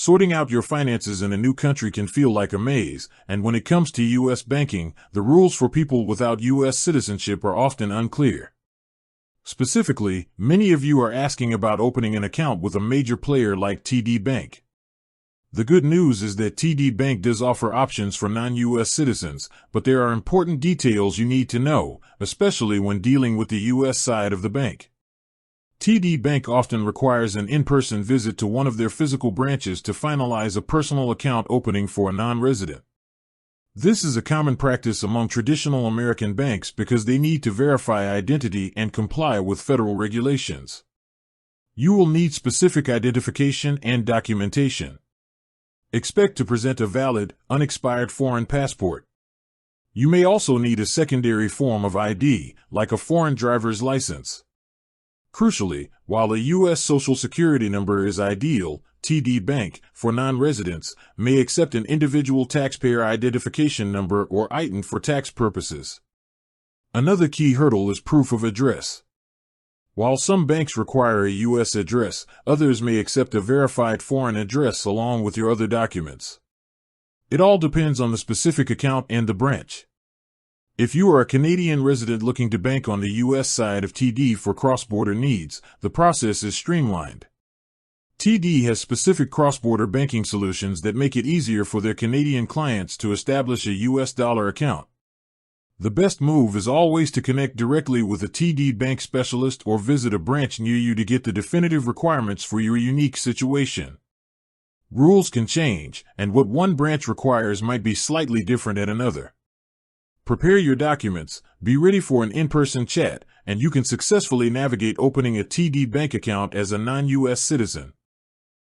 Sorting out your finances in a new country can feel like a maze, and when it comes to U.S. banking, the rules for people without U.S. citizenship are often unclear. Specifically, many of you are asking about opening an account with a major player like TD Bank. The good news is that TD Bank does offer options for non-U.S. citizens, but there are important details you need to know, especially when dealing with the U.S. side of the bank. TD Bank often requires an in-person visit to one of their physical branches to finalize a personal account opening for a non-resident. This is a common practice among traditional American banks because they need to verify identity and comply with federal regulations. You will need specific identification and documentation. Expect to present a valid, unexpired foreign passport. You may also need a secondary form of ID, like a foreign driver's license. Crucially, while a U.S. Social Security number is ideal, TD Bank, for non-residents, may accept an individual taxpayer identification number or ITIN for tax purposes. Another key hurdle is proof of address. While some banks require a U.S. address, others may accept a verified foreign address along with your other documents. It all depends on the specific account and the branch. If you are a Canadian resident looking to bank on the U.S. side of TD for cross-border needs, the process is streamlined. TD has specific cross-border banking solutions that make it easier for their Canadian clients to establish a U.S. dollar account. The best move is always to connect directly with a TD Bank specialist or visit a branch near you to get the definitive requirements for your unique situation. Rules can change, and what one branch requires might be slightly different at another. Prepare your documents, be ready for an in-person chat, and you can successfully navigate opening a TD Bank account as a non-U.S. citizen.